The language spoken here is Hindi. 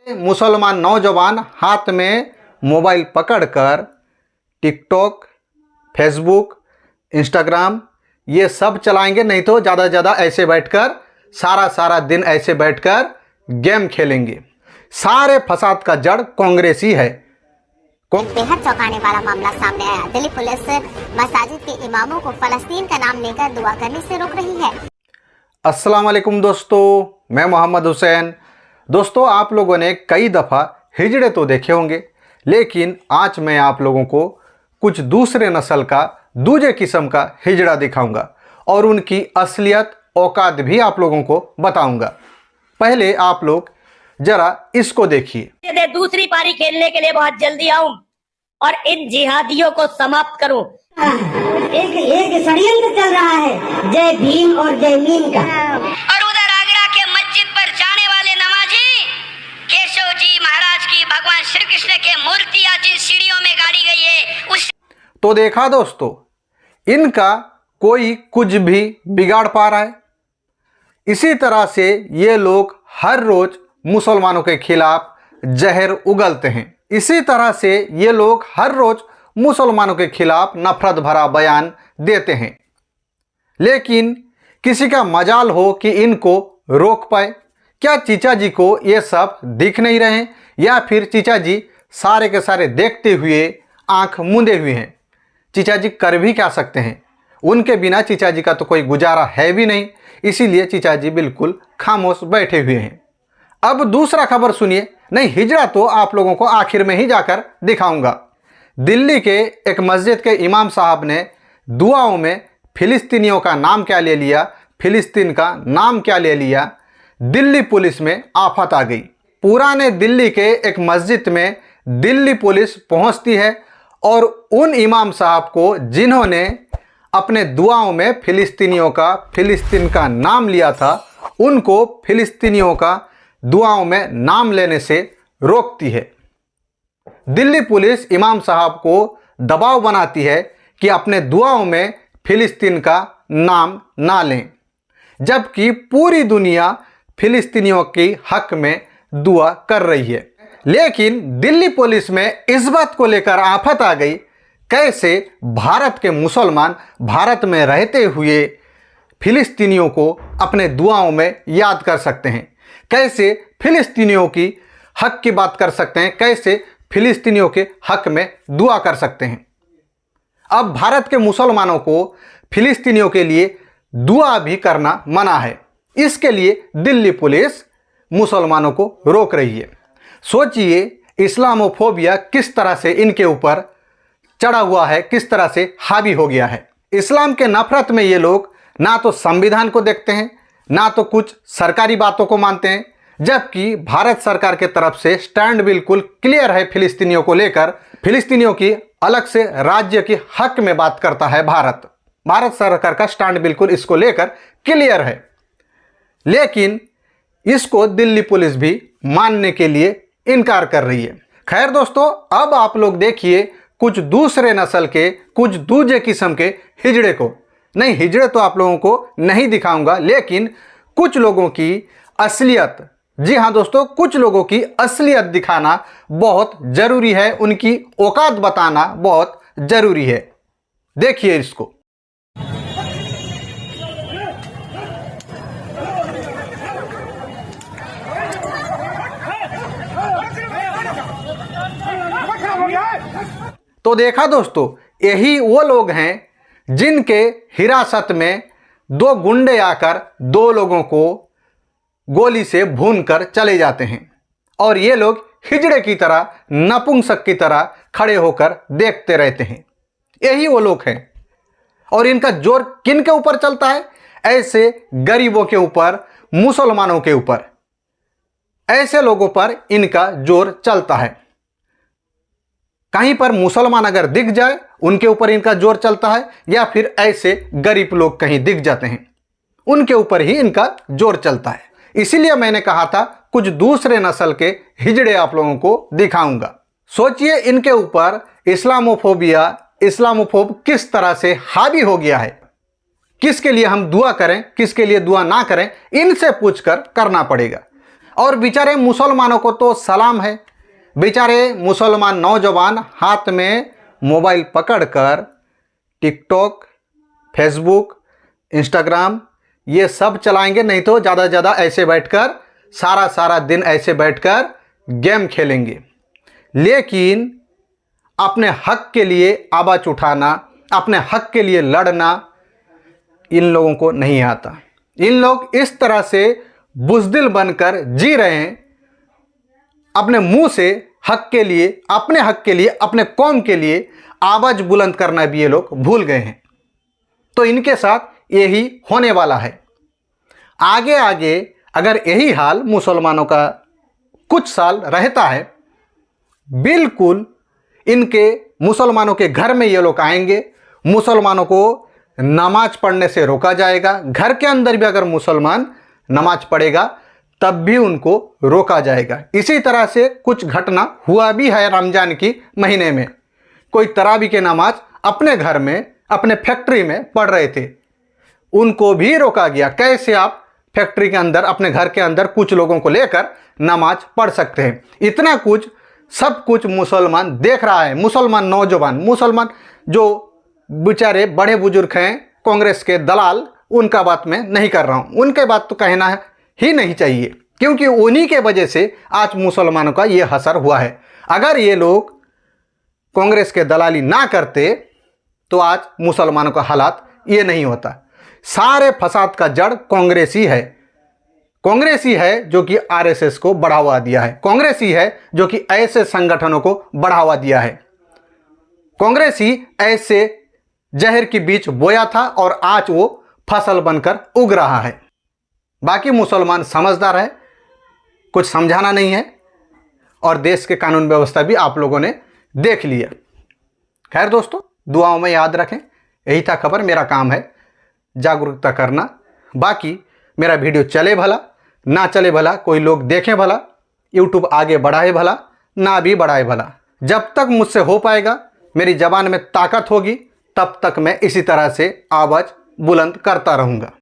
मुसलमान नौजवान हाथ में मोबाइल पकड़कर टिकटॉक, फेसबुक, इंस्टाग्राम ये सब चलाएंगे, नहीं तो ज़्यादा से ज़्यादा ऐसे बैठकर सारा दिन ऐसे बैठकर गेम खेलेंगे। सारे फसाद का जड़ कांग्रेस ही है। बेहद चौंकाने वाला मामला सामने आया। दिल्ली पुलिस मसाजिद के इमामों को फलस्तीन का नाम लेकर दुआ करने से रोक रही है। अस्सलाम वालेकुम दोस्तों, मैं मोहम्मद हुसैन। दोस्तों, आप लोगों ने कई दफ़ा हिजड़े तो देखे होंगे, लेकिन आज मैं आप लोगों को कुछ दूसरे नस्ल का, दूजे किस्म का हिजड़ा दिखाऊंगा और उनकी असलियत, औकात भी आप लोगों को बताऊंगा। पहले आप लोग जरा इसको देखिए। दूसरी पारी खेलने के लिए बहुत जल्दी आऊं और इन जिहादियों को समाप्त करूं। एक षड्यंत्र चल रहा है जय भीम और जय मीम का। और उधर आगरा के मस्जिद पर जाने वाले नमाजी केशव जी महाराज की भगवान श्री कृष्ण के मूर्ति आज जिन सीढ़ियों में गाड़ी गई है उस। तो देखा दोस्तों, इनका कोई कुछ भी बिगाड़ पा रहा है। इसी तरह से ये लोग हर रोज मुसलमानों के खिलाफ जहर उगलते हैं। इसी तरह से ये लोग हर रोज मुसलमानों के खिलाफ नफरत भरा बयान देते हैं, लेकिन किसी का मजाल हो कि इनको रोक पाए। क्या चीचा जी को ये सब दिख नहीं रहे हैं, या फिर चीचा जी सारे के सारे देखते हुए आंख मूंदे हुए हैं? चीचा जी कर भी क्या सकते हैं? उनके बिना चीचा जी का तो कोई गुजारा है भी नहीं, इसीलिए चीचा जी बिल्कुल खामोश बैठे हुए हैं। अब दूसरा खबर सुनिए। नहीं, हिजड़ा तो आप लोगों को आखिर में ही जाकर दिखाऊंगा। दिल्ली के एक मस्जिद के इमाम साहब ने दुआओं में फिलिस्तीनियों का नाम क्या ले लिया, फिलिस्तीन का नाम क्या ले लिया, दिल्ली पुलिस में आफत आ गई। पुराने दिल्ली के एक मस्जिद में दिल्ली पुलिस पहुंचती है और उन इमाम साहब को जिन्होंने अपने दुआओं में फिलिस्तीन का नाम लिया था, उनको फिलिस्तीनियों का दुआओं में नाम लेने से रोकती है। दिल्ली पुलिस इमाम साहब को दबाव बनाती है कि अपने दुआओं में फिलिस्तीन का नाम ना लें, जबकि पूरी दुनिया फिलिस्तीनियों के हक में दुआ कर रही है। लेकिन दिल्ली पुलिस में इस बात को लेकर आफत आ गई, कैसे भारत के मुसलमान भारत में रहते हुए फिलिस्तीनियों को अपने दुआओं में याद कर सकते हैं, कैसे फिलिस्तीनियों की हक की बात कर सकते हैं, कैसे फिलिस्तीनियों के हक में दुआ कर सकते हैं। अब भारत के मुसलमानों को फिलिस्तीनियों के लिए दुआ भी करना मना है। इसके लिए दिल्ली पुलिस मुसलमानों को रोक रही है। सोचिए इस्लामोफोबिया किस तरह से इनके ऊपर चढ़ा हुआ है, किस तरह से हावी हो गया है। इस्लाम के नफरत में ये लोग ना तो संविधान को देखते हैं, ना तो कुछ सरकारी बातों को मानते हैं, जबकि भारत सरकार के तरफ से स्टैंड बिल्कुल क्लियर है फिलिस्तीनियों को लेकर। फिलिस्तीनियों की अलग से राज्य के हक में बात करता है भारत सरकार का स्टैंड बिल्कुल इसको लेकर क्लियर है, लेकिन इसको दिल्ली पुलिस भी मानने के लिए इनकार कर रही है। खैर दोस्तों, अब आप लोग देखिए कुछ दूसरे नस्ल के, कुछ दूजे किस्म के हिजड़े को। नहीं, हिजड़े तो आप लोगों को नहीं दिखाऊंगा, लेकिन कुछ लोगों की असलियत, जी हाँ दोस्तों, कुछ लोगों की असलियत दिखाना बहुत जरूरी है, उनकी औकात बताना बहुत जरूरी है। देखिए इसको। तो देखा दोस्तों, यही वो लोग हैं जिनके हिरासत में दो गुंडे आकर दो लोगों को गोली से भूनकर चले जाते हैं, और ये लोग हिजड़े की तरह, नपुंसक की तरह खड़े होकर देखते रहते हैं। यही वो लोग हैं। और इनका जोर किन के ऊपर चलता है? ऐसे गरीबों के ऊपर, मुसलमानों के ऊपर, ऐसे लोगों पर इनका जोर चलता है। कहीं पर मुसलमान अगर दिख जाए, उनके ऊपर इनका जोर चलता है, या फिर ऐसे गरीब लोग कहीं दिख जाते हैं, उनके ऊपर ही इनका जोर चलता है। इसीलिए मैंने कहा था कुछ दूसरे नस्ल के हिजड़े आप लोगों को दिखाऊंगा। सोचिए इनके ऊपर इस्लामोफोब किस तरह से हावी हो गया है। किसके लिए हम दुआ करें, किसके लिए दुआ ना करें, इनसे पूछकर करना पड़ेगा। और बेचारे मुसलमानों को तो सलाम है। बेचारे मुसलमान नौजवान हाथ में मोबाइल पकड़कर टिकटॉक, फेसबुक, इंस्टाग्राम ये सब चलाएंगे, नहीं तो ज़्यादा से ज़्यादा ऐसे बैठकर सारा दिन ऐसे बैठकर गेम खेलेंगे। लेकिन अपने हक के लिए आवाज़ उठाना, अपने हक के लिए लड़ना इन लोगों को नहीं आता। इन लोग इस तरह से बुज़दिल बनकर जी रहे हैं, अपने मुंह से हक के लिए, अपने हक के लिए, अपने कौम के लिए आवाज़ बुलंद करना भी ये लोग भूल गए हैं। तो इनके साथ यही होने वाला है। आगे आगे अगर यही हाल मुसलमानों का कुछ साल रहता है, बिल्कुल इनके मुसलमानों के घर में ये लोग आएंगे, मुसलमानों को नमाज पढ़ने से रोका जाएगा। घर के अंदर भी अगर मुसलमान नमाज पढ़ेगा तब भी उनको रोका जाएगा। इसी तरह से कुछ घटना हुआ भी है रमज़ान की महीने में। कोई तरावी की नमाज अपने घर में, अपने फैक्ट्री में पढ़ रहे थे, उनको भी रोका गया। कैसे आप फैक्ट्री के अंदर, अपने घर के अंदर कुछ लोगों को लेकर नमाज पढ़ सकते हैं? इतना कुछ, सब कुछ मुसलमान देख रहा है। मुसलमान नौजवान, मुसलमान जो बेचारे बड़े बुजुर्ग हैं, कांग्रेस के दलाल, उनका बात मैं नहीं कर रहा हूँ। उनके बात तो कहना ही नहीं चाहिए, क्योंकि उन्हीं के वजह से आज मुसलमानों का ये असर हुआ है। अगर ये लोग कांग्रेस के दलाली ना करते तो आज मुसलमानों का हालात ये नहीं होता। सारे फसाद का जड़ कांग्रेस ही है। कांग्रेस ही है जो कि आरएसएस को बढ़ावा दिया है। कांग्रेस ही है जो कि ऐसे संगठनों को बढ़ावा दिया है। कांग्रेस ही ऐसे जहर के बीच बोया था और आज वो फसल बनकर उग रहा है। बाकी मुसलमान समझदार है, कुछ समझाना नहीं है, और देश के कानून व्यवस्था भी आप लोगों ने देख लिया। खैर दोस्तों, दुआओं में याद रखें। यही था खबर। मेरा काम है जागरूकता करना। बाकी मेरा वीडियो चले भला ना चले भला, कोई लोग देखें भला, यूट्यूब आगे बढ़ाए भला ना भी बढ़ाए भला, जब तक मुझसे हो पाएगा, मेरी ज़बान में ताकत होगी, तब तक मैं इसी तरह से आवाज़ बुलंद करता रहूँगा।